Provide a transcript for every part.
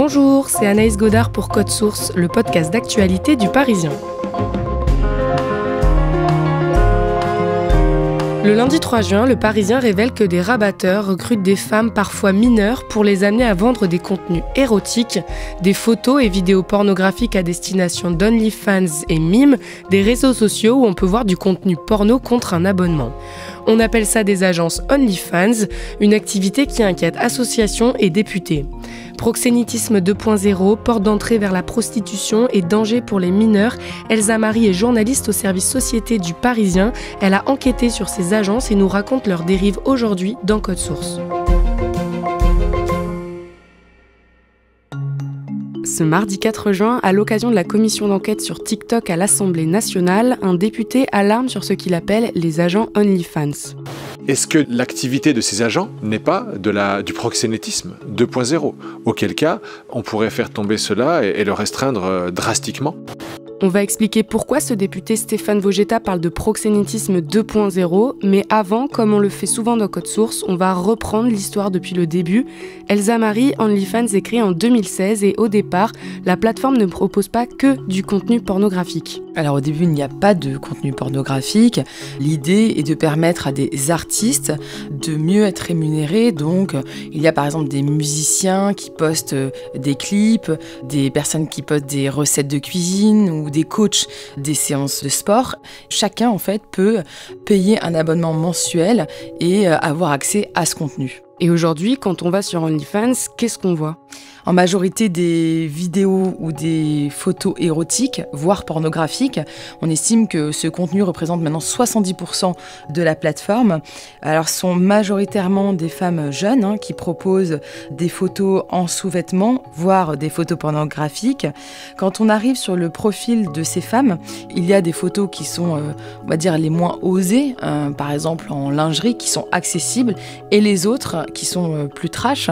Bonjour, c'est Anaïs Godard pour Code Source, le podcast d'actualité du Parisien. Le lundi 3 juin, le Parisien révèle que des rabatteurs recrutent des femmes parfois mineures pour les amener à vendre des contenus érotiques, des photos et vidéos pornographiques à destination d'OnlyFans et Mime, des réseaux sociaux où on peut voir du contenu porno contre un abonnement. On appelle ça des agences OnlyFans, une activité qui inquiète associations et députés. Proxénétisme 2.0, porte d'entrée vers la prostitution et danger pour les mineurs, Elsa Marie est journaliste au service société du Parisien. Elle a enquêté sur ces agences et nous raconte leurs dérives aujourd'hui dans Code Source. Ce mardi 4 juin, à l'occasion de la commission d'enquête sur TikTok à l'Assemblée nationale, un député alarme sur ce qu'il appelle les agents OnlyFans. Est-ce que l'activité de ces agents n'est pas du proxénétisme 2.0 ? Auquel cas, on pourrait faire tomber cela et le restreindre drastiquement. On va expliquer pourquoi ce député Stéphane Vogetta parle de proxénétisme 2.0, mais avant, comme on le fait souvent dans Code Source, on va reprendre l'histoire depuis le début. Elsa Marie, OnlyFans est créée en 2016 et au départ, la plateforme ne propose pas que du contenu pornographique. Alors au début, il n'y a pas de contenu pornographique. L'idée est de permettre à des artistes de mieux être rémunérés. Donc il y a par exemple des musiciens qui postent des clips, des personnes qui postent des recettes de cuisine ou des coachs des séances de sport. Chacun en fait peut payer un abonnement mensuel et avoir accès à ce contenu. Et aujourd'hui, quand on va sur OnlyFans, qu'est-ce qu'on voit ? En majorité des vidéos ou des photos érotiques, voire pornographiques. On estime que ce contenu représente maintenant 70% de la plateforme. Alors, ce sont majoritairement des femmes jeunes qui proposent des photos en sous-vêtements, voire des photos pornographiques. Quand on arrive sur le profil de ces femmes, il y a des photos qui sont, on va dire, les moins osées, par exemple en lingerie, qui sont accessibles, et les autres qui sont plus trash,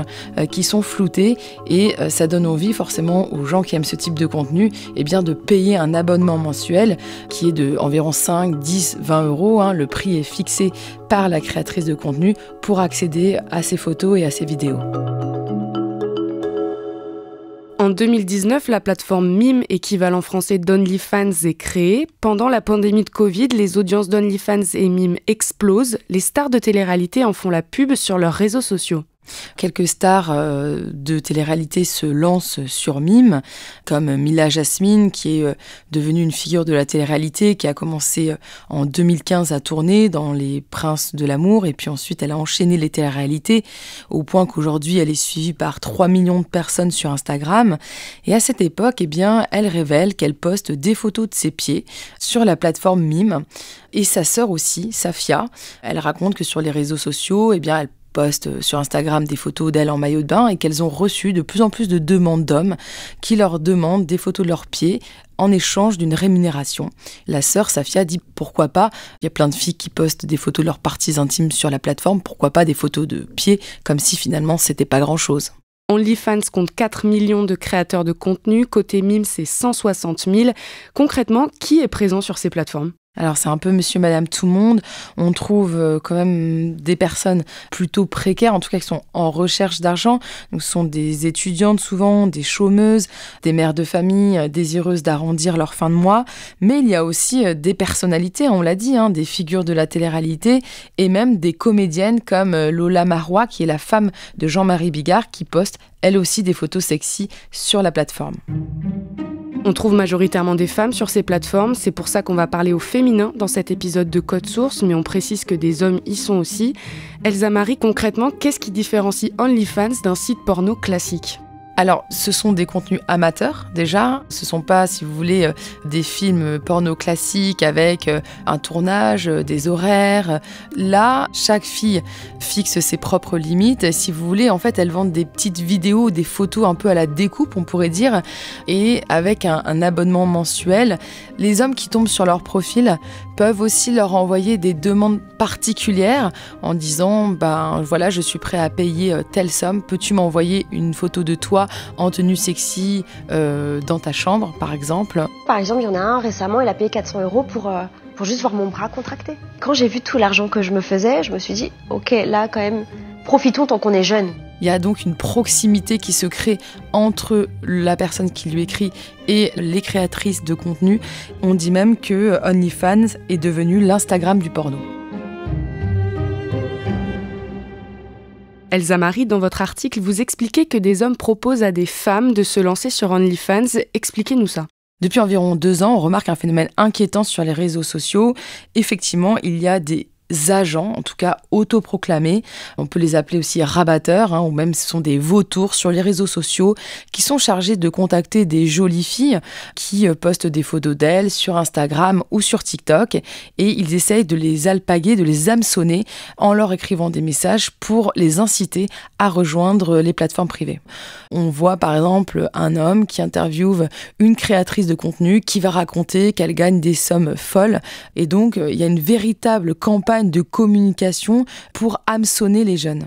qui sont floutées. Et ça donne envie forcément aux gens qui aiment ce type de contenu de payer un abonnement mensuel qui est de environ 5, 10, 20 €. Le prix est fixé par la créatrice de contenu pour accéder à ces photos et à ces vidéos. En 2019, la plateforme Mime, équivalent français d'OnlyFans, est créée. Pendant la pandémie de Covid, les audiences d'OnlyFans et Mime explosent. Les stars de télé-réalité en font la pub sur leurs réseaux sociaux. Quelques stars de télé-réalité se lancent sur Mime, comme Mila Jasmine, qui est devenue une figure de la télé-réalité, qui a commencé en 2015 à tourner dans Les Princes de l'amour, et puis ensuite elle a enchaîné les télé-réalités, au point qu'aujourd'hui elle est suivie par 3 millions de personnes sur Instagram. Et à cette époque, elle révèle qu'elle poste des photos de ses pieds sur la plateforme Mime. Et sa sœur aussi, Safia, elle raconte que sur les réseaux sociaux, elle postent sur Instagram des photos d'elles en maillot de bain et qu'elles ont reçu de plus en plus de demandes d'hommes qui leur demandent des photos de leurs pieds en échange d'une rémunération. La sœur Safia dit pourquoi pas, il y a plein de filles qui postent des photos de leurs parties intimes sur la plateforme, pourquoi pas des photos de pieds, comme si finalement c'était pas grand-chose. OnlyFans compte 4 millions de créateurs de contenu, côté Mime c'est 160 000. Concrètement, qui est présent sur ces plateformes ? Alors c'est un peu monsieur, madame, tout le monde. On trouve quand même des personnes plutôt précaires, en tout cas qui sont en recherche d'argent. Donc ce sont des étudiantes souvent, des chômeuses, des mères de famille désireuses d'arrondir leur fin de mois. Mais il y a aussi des personnalités, on l'a dit, des figures de la télé-réalité et même des comédiennes comme Lola Marois, qui est la femme de Jean-Marie Bigard, qui poste elle aussi des photos sexy sur la plateforme. On trouve majoritairement des femmes sur ces plateformes, c'est pour ça qu'on va parler au féminin dans cet épisode de Code Source, mais on précise que des hommes y sont aussi. Elsa Marie, concrètement, qu'est-ce qui différencie OnlyFans d'un site porno classique ? Alors, ce sont des contenus amateurs, déjà. Ce ne sont pas, si vous voulez, des films porno classiques avec un tournage, des horaires. Là, chaque fille fixe ses propres limites. Si vous voulez, en fait, elles vendent des petites vidéos, des photos un peu à la découpe, on pourrait dire, et avec un abonnement mensuel. Les hommes qui tombent sur leur profil peuvent aussi leur envoyer des demandes particulières en disant voilà, je suis prêt à payer telle somme, peux-tu m'envoyer une photo de toi en tenue sexy dans ta chambre, par exemple. Par exemple, il y en a un récemment, il a payé 400 € pour juste voir mon bras contracté. Quand j'ai vu tout l'argent que je me faisais, je me suis dit, ok, là quand même, profitons tant qu'on est jeune. Il y a donc une proximité qui se crée entre la personne qui lui écrit et les créatrices de contenu. On dit même que OnlyFans est devenu l'Instagram du porno. Elsa Marie, dans votre article, vous expliquez que des hommes proposent à des femmes de se lancer sur OnlyFans. Expliquez-nous ça. Depuis environ 2 ans, on remarque un phénomène inquiétant sur les réseaux sociaux. Effectivement, il y a des agents, en tout cas autoproclamés, on peut les appeler aussi rabatteurs, ou même ce sont des vautours sur les réseaux sociaux qui sont chargés de contacter des jolies filles qui postent des photos d'elles sur Instagram ou sur TikTok et ils essayent de les alpaguer, de les hameçonner en leur écrivant des messages pour les inciter à rejoindre les plateformes privées. On voit par exemple un homme qui interviewe une créatrice de contenu qui va raconter qu'elle gagne des sommes folles et donc il y a une véritable campagne de communication pour hameçonner les jeunes.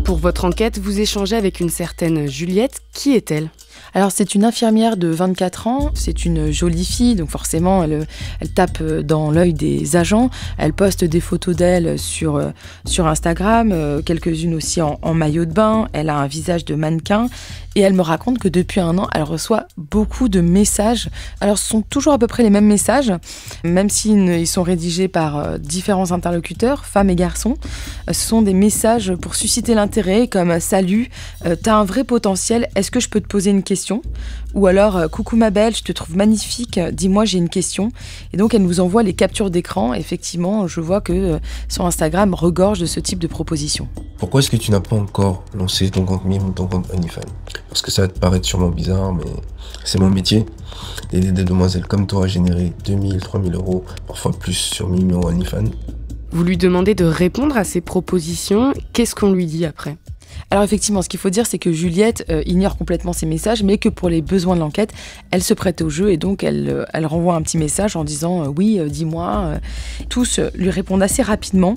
Pour votre enquête, vous échangez avec une certaine Juliette. Qui est-elle ? Alors c'est une infirmière de 24 ans, c'est une jolie fille, donc forcément elle tape dans l'œil des agents. Elle poste des photos d'elle sur Instagram, quelques-unes aussi en maillot de bain. Elle a un visage de mannequin et elle me raconte que depuis 1 an, elle reçoit beaucoup de messages. Alors ce sont toujours à peu près les mêmes messages, même s'ils sont rédigés par différents interlocuteurs, femmes et garçons. Ce sont des messages pour susciter l'intérêt comme « Salut, t'as un vrai potentiel, est-ce que je peux te poser une question ?» Ou alors « Coucou ma belle, je te trouve magnifique, dis-moi, j'ai une question. » Et donc elle nous envoie les captures d'écran. Effectivement, je vois que son Instagram regorge de ce type de propositions. Pourquoi est-ce que tu n'as pas encore lancé ton compte Mime ou ton compte OnlyFans? Parce que ça va te paraître sûrement bizarre, mais c'est mon métier. D'aider des demoiselles comme toi à générer 2000, 3000 euros, parfois plus sur Mime ou OnlyFans. Vous lui demandez de répondre à ces propositions. Qu'est-ce qu'on lui dit après ? Alors effectivement, ce qu'il faut dire, c'est que Juliette ignore complètement ces messages, mais que pour les besoins de l'enquête, elle se prête au jeu et donc elle renvoie un petit message en disant oui, dis-moi. Tous lui répondent assez rapidement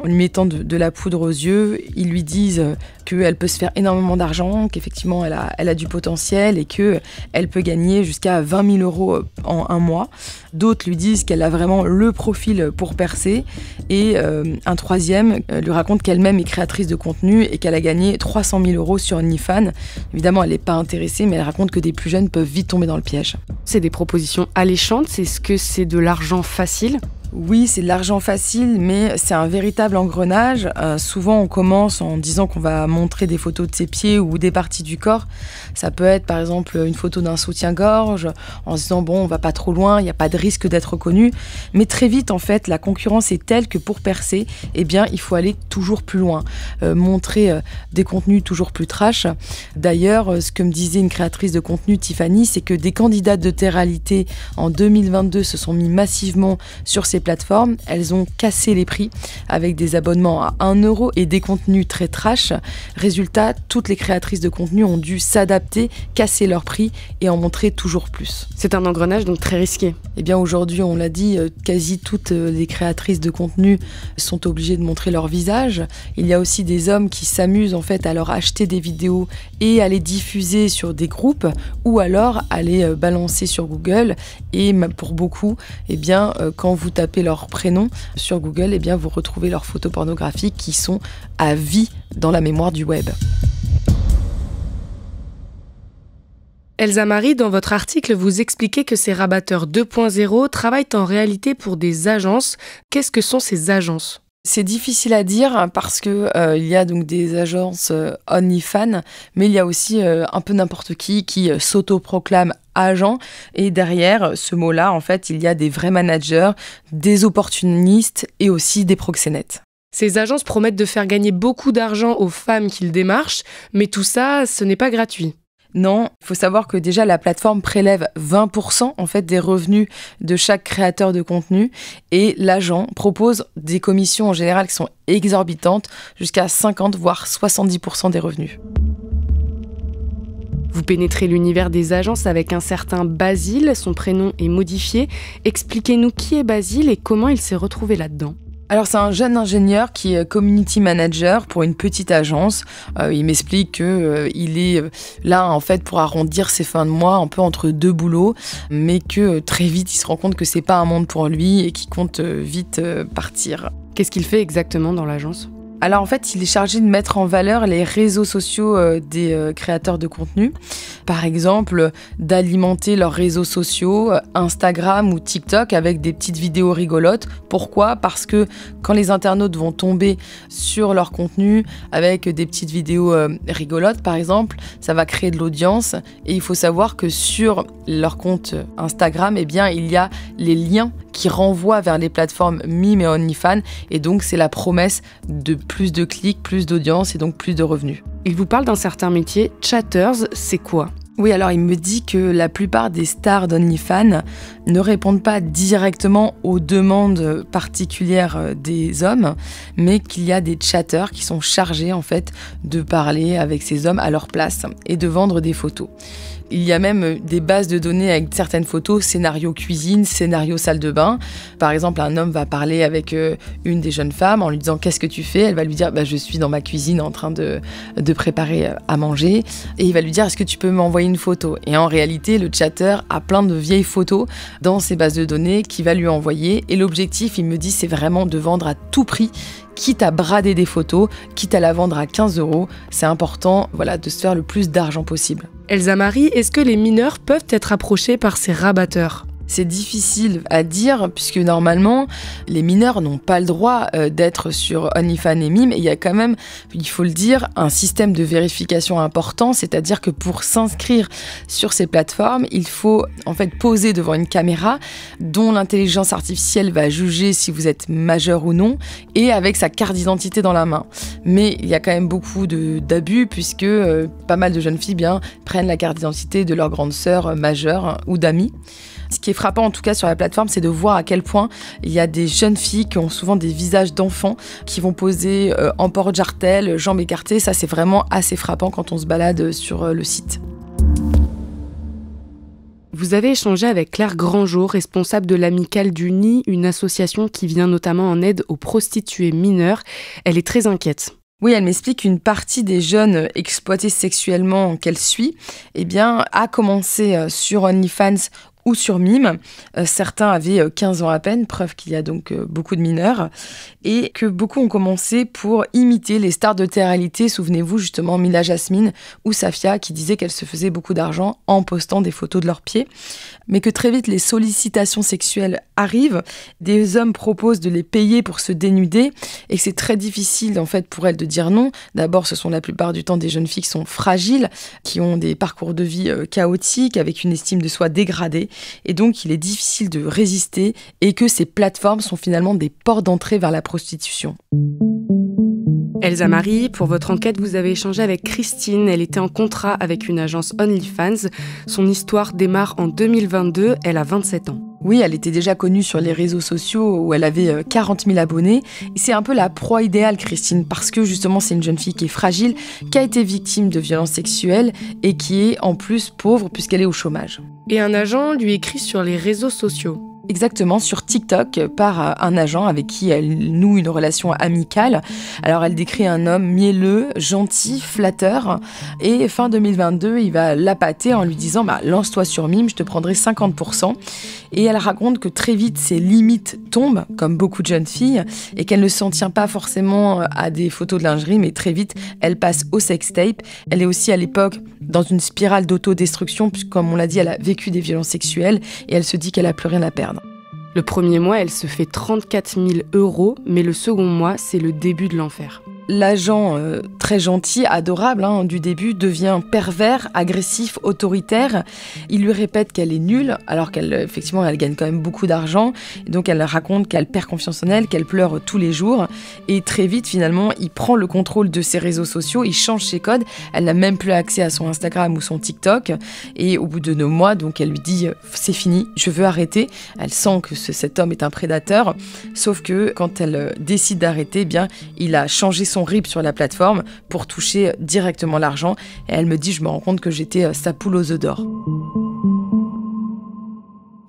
en lui mettant de la poudre aux yeux. Ils lui disent qu'elle peut se faire énormément d'argent, qu'effectivement elle a du potentiel et qu'elle peut gagner jusqu'à 20 000 euros en 1 mois. D'autres lui disent qu'elle a vraiment le profil pour percer et un troisième lui raconte qu'elle-même est créatrice de contenu et qu'elle a gagné 300 000 euros sur OnlyFans. Évidemment, elle n'est pas intéressée, mais elle raconte que des plus jeunes peuvent vite tomber dans le piège. C'est des propositions alléchantes, est-ce que c'est de l'argent facile ? Oui, c'est de l'argent facile, mais c'est un véritable engrenage. Souvent, on commence en disant qu'on va montrer des photos de ses pieds ou des parties du corps. Ça peut être, par exemple, une photo d'un soutien-gorge, en se disant, bon, on va pas trop loin, il n'y a pas de risque d'être reconnu. Mais très vite, en fait, la concurrence est telle que pour percer, eh bien, il faut aller toujours plus loin. Montrer des contenus toujours plus trash. D'ailleurs, ce que me disait une créatrice de contenu, Tiffany, c'est que des candidates de télé-réalité en 2022 se sont mis massivement sur ces plateformes. Elles ont cassé les prix avec des abonnements à 1 euro et des contenus très trash. Résultat, toutes les créatrices de contenu ont dû s'adapter, casser leurs prix et en montrer toujours plus. C'est un engrenage donc très risqué. Eh bien aujourd'hui, on l'a dit, quasi toutes les créatrices de contenu sont obligées de montrer leur visage. Il y a aussi des hommes qui s'amusent en fait à leur acheter des vidéos et à les diffuser sur des groupes ou alors à les balancer sur Google. Et pour beaucoup, eh bien, quand vous tapez leur prénom sur Google, eh bien, vous retrouvez leurs photos pornographiques qui sont à vie dans la mémoire du web. Elsa Marie, dans votre article, vous expliquez que ces rabatteurs 2.0 travaillent en réalité pour des agences. Qu'est-ce que sont ces agences ? C'est difficile à dire parce que il y a donc des agences OnlyFans, mais il y a aussi un peu n'importe qui s'autoproclame agent. Et derrière ce mot-là, en fait, il y a des vrais managers, des opportunistes et aussi des proxénètes. Ces agences promettent de faire gagner beaucoup d'argent aux femmes qu'ils démarchent, mais tout ça, ce n'est pas gratuit. Non, il faut savoir que déjà la plateforme prélève 20% en fait des revenus de chaque créateur de contenu et l'agent propose des commissions en général qui sont exorbitantes, jusqu'à 50 voire 70% des revenus. Vous pénétrez l'univers des agences avec un certain Basile, son prénom est modifié. Expliquez-nous qui est Basile et comment il s'est retrouvé là-dedans. Alors c'est un jeune ingénieur qui est community manager pour une petite agence. Il m'explique qu'il est là en fait pour arrondir ses fins de mois un peu entre 2 boulots, mais que très vite il se rend compte que c'est pas un monde pour lui et qu'il compte vite partir. Qu'est-ce qu'il fait exactement dans l'agence ? Alors en fait, il est chargé de mettre en valeur les réseaux sociaux des créateurs de contenu. Par exemple, d'alimenter leurs réseaux sociaux, Instagram ou TikTok, avec des petites vidéos rigolotes. Pourquoi ? Parce que quand les internautes vont tomber sur leur contenu avec des petites vidéos rigolotes, par exemple, ça va créer de l'audience. Et il faut savoir que sur leur compte Instagram, eh bien, il y a les liens qui renvoient vers les plateformes Mime et OnlyFans. Et donc, c'est la promesse de plus de clics, plus d'audience et donc plus de revenus. Il vous parle d'un certain métier. Chatters, c'est quoi ? Oui, alors il me dit que la plupart des stars d'OnlyFans ne répondent pas directement aux demandes particulières des hommes, mais qu'il y a des chatters qui sont chargés en fait de parler avec ces hommes à leur place et de vendre des photos. Il y a même des bases de données avec certaines photos, scénario cuisine, scénario salle de bain. Par exemple, un homme va parler avec une des jeunes femmes en lui disant « Qu'est-ce que tu fais ?» Elle va lui dire « Je suis dans ma cuisine en train de préparer à manger. » Et il va lui dire « Est-ce que tu peux m'envoyer une photo ?» Et en réalité, le chatter a plein de vieilles photos dans ses bases de données qu'il va lui envoyer. Et l'objectif, il me dit, c'est vraiment de vendre à tout prix, quitte à brader des photos, quitte à la vendre à 15 €. C'est important, de se faire le plus d'argent possible. Elsa Marie, est-ce que les mineurs peuvent être approchés par ces rabatteurs ? C'est difficile à dire puisque normalement, les mineurs n'ont pas le droit d'être sur OnlyFans et Mime. Et il y a quand même, il faut le dire, un système de vérification important, c'est-à-dire que pour s'inscrire sur ces plateformes, il faut en fait poser devant une caméra dont l'intelligence artificielle va juger si vous êtes majeur ou non et avec sa carte d'identité dans la main. Mais il y a quand même beaucoup d'abus puisque pas mal de jeunes filles prennent la carte d'identité de leur grande sœur majeure ou d'amis. Ce qui est frappant en tout cas sur la plateforme, c'est de voir à quel point il y a des jeunes filles qui ont souvent des visages d'enfants, qui vont poser en porte-jartel, jambes écartées. Ça, c'est vraiment assez frappant quand on se balade sur le site. Vous avez échangé avec Claire Grandjeau, responsable de l'Amicale du Nid, une association qui vient notamment en aide aux prostituées mineures. Elle est très inquiète. Oui, elle m'explique qu'une partie des jeunes exploités sexuellement qu'elle suit, a commencé sur OnlyFans ou sur Mime. Certains avaient 15 ans à peine, preuve qu'il y a donc beaucoup de mineurs, et que beaucoup ont commencé pour imiter les stars de télé-réalité. Souvenez-vous justement Mila Jasmine ou Safia qui disaient qu'elles se faisaient beaucoup d'argent en postant des photos de leurs pieds, mais que très vite les sollicitations sexuelles arrivent, des hommes proposent de les payer pour se dénuder, et que c'est très difficile en fait pour elles de dire non. D'abord, ce sont la plupart du temps des jeunes filles qui sont fragiles, qui ont des parcours de vie chaotiques, avec une estime de soi dégradée, et donc il est difficile de résister, et que ces plateformes sont finalement des portes d'entrée vers la prostitution. Elsa Marie, pour votre enquête, vous avez échangé avec Christine. Elle était en contrat avec une agence OnlyFans. Son histoire démarre en 2022. Elle a 27 ans. Oui, elle était déjà connue sur les réseaux sociaux où elle avait 40 000 abonnés. Et c'est un peu la proie idéale, Christine, parce que justement, c'est une jeune fille qui est fragile, qui a été victime de violences sexuelles et qui est en plus pauvre puisqu'elle est au chômage. Et un agent lui écrit sur les réseaux sociaux. Exactement, sur TikTok, par un agent avec qui elle noue une relation amicale. Alors elle décrit un homme mielleux, gentil, flatteur, et fin 2022, il va l'appâter en lui disant « lance-toi sur Mime, je te prendrai 50%. » Et elle raconte que très vite, ses limites tombent, comme beaucoup de jeunes filles, et qu'elle ne s'en tient pas forcément à des photos de lingerie, mais très vite, elle passe au sextape. Elle est aussi à l'époque dans une spirale d'autodestruction, puisque comme on l'a dit, elle a vécu des violences sexuelles, et elle se dit qu'elle n'a plus rien à perdre. Le premier mois, elle se fait 34 000 €, mais le second mois, c'est le début de l'enfer. L'agent très gentil, adorable du début, devient pervers, agressif, autoritaire. Il lui répète qu'elle est nulle, alors qu'effectivement, elle gagne quand même beaucoup d'argent. Et donc, elle raconte qu'elle perd confiance en elle, qu'elle pleure tous les jours. Et très vite, finalement, il prend le contrôle de ses réseaux sociaux, il change ses codes. Elle n'a même plus accès à son Instagram ou son TikTok. Et au bout de 9 mois, donc, elle lui dit « c'est fini, je veux arrêter ». Elle sent que cet homme est un prédateur. Sauf que quand elle décide d'arrêter, il a changé son RIP sur la plateforme pour toucher directement l'argent. Et elle me dit, je me rends compte que j'étais sa poule aux œufs d'or.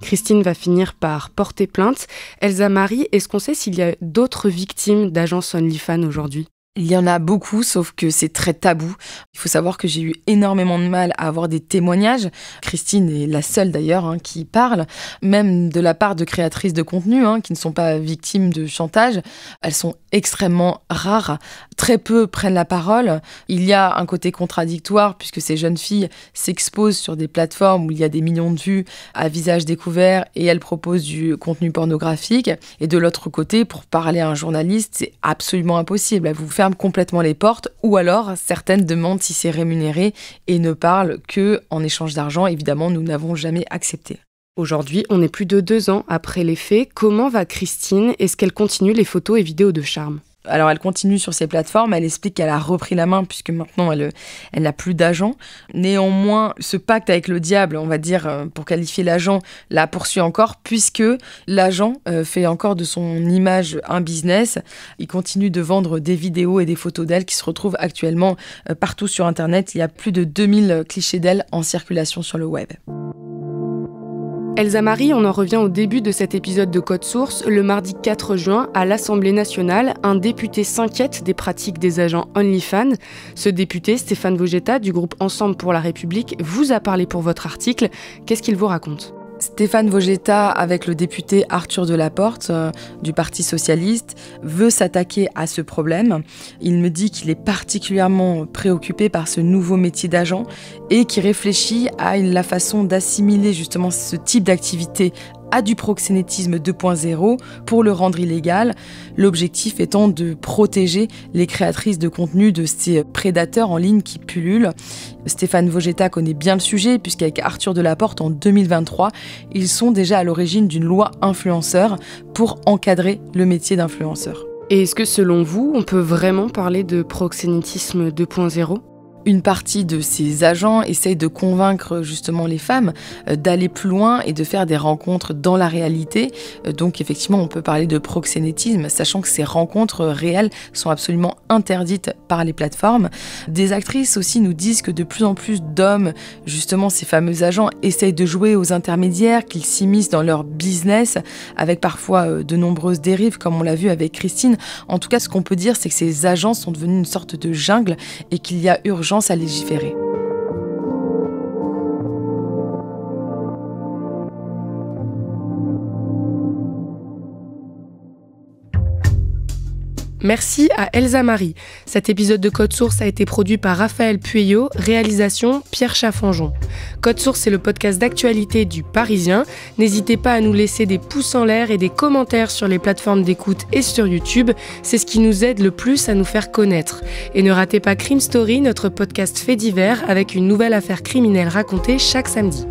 Christine va finir par porter plainte. Elsa Marie, est-ce qu'on sait s'il y a d'autres victimes d'agences OnlyFans aujourd'hui ? Il y en a beaucoup, sauf que c'est très tabou. Il faut savoir que j'ai eu énormément de mal à avoir des témoignages. Christine est la seule d'ailleurs qui parle, même de la part de créatrices de contenu qui ne sont pas victimes de chantage. Elles sont extrêmement rares. Très peu prennent la parole. Il y a un côté contradictoire puisque ces jeunes filles s'exposent sur des plateformes où il y a des millions de vues à visage découvert et elles proposent du contenu pornographique. Et de l'autre côté, pour parler à un journaliste, c'est absolument impossible. Elles vous ferment complètement les portes ou alors certaines demandent si c'est rémunéré et ne parlent que en échange d'argent. Évidemment, nous n'avons jamais accepté. Aujourd'hui, on est plus de 2 ans après les faits. Comment va Christine? Est-ce qu'elle continue les photos et vidéos de charme? Alors, elle continue sur ses plateformes, elle explique qu'elle a repris la main puisque maintenant elle n'a plus d'agent. Néanmoins, ce pacte avec le diable, on va dire, pour qualifier l'agent, la poursuit encore puisque l'agent fait encore de son image un business. Il continue de vendre des vidéos et des photos d'elle qui se retrouvent actuellement partout sur Internet. Il y a plus de 2000 clichés d'elle en circulation sur le web. Elsa Marie, on en revient au début de cet épisode de Code Source. Le mardi 4 juin, à l'Assemblée nationale, un député s'inquiète des pratiques des agents OnlyFans. Ce député, Stéphane Vogetta, du groupe Ensemble pour la République, vous a parlé pour votre article. Qu'est-ce qu'il vous raconte ? Stéphane Vogetta, avec le député Arthur Delaporte du Parti socialiste, veut s'attaquer à ce problème. Il me dit qu'il est particulièrement préoccupé par ce nouveau métier d'agent et qu'il réfléchit à la façon d'assimiler justement ce type d'activité à du proxénétisme 2.0 pour le rendre illégal, l'objectif étant de protéger les créatrices de contenu de ces prédateurs en ligne qui pullulent. Stéphane Vogetta connaît bien le sujet puisqu'avec Arthur Delaporte en 2023, ils sont déjà à l'origine d'une loi influenceur pour encadrer le métier d'influenceur. Et est-ce que selon vous, on peut vraiment parler de proxénétisme 2.0 ? Une partie de ces agents essaye de convaincre justement les femmes d'aller plus loin et de faire des rencontres dans la réalité. Donc effectivement, on peut parler de proxénétisme, sachant que ces rencontres réelles sont absolument interdites par les plateformes. Des actrices aussi nous disent que de plus en plus d'hommes, justement ces fameux agents, essayent de jouer aux intermédiaires, qu'ils s'immiscent dans leur business, avec parfois de nombreuses dérives, comme on l'a vu avec Christine. En tout cas, ce qu'on peut dire, c'est que ces agents sont devenus une sorte de jungle et qu'il y a urgence à légiférer. Merci à Elsa Marie. Cet épisode de Code Source a été produit par Raphaël Pueyo, réalisation Pierre Chaffanjon. Code Source, c'est le podcast d'actualité du Parisien. N'hésitez pas à nous laisser des pouces en l'air et des commentaires sur les plateformes d'écoute et sur YouTube. C'est ce qui nous aide le plus à nous faire connaître. Et ne ratez pas Crime Story, notre podcast fait divers, avec une nouvelle affaire criminelle racontée chaque samedi.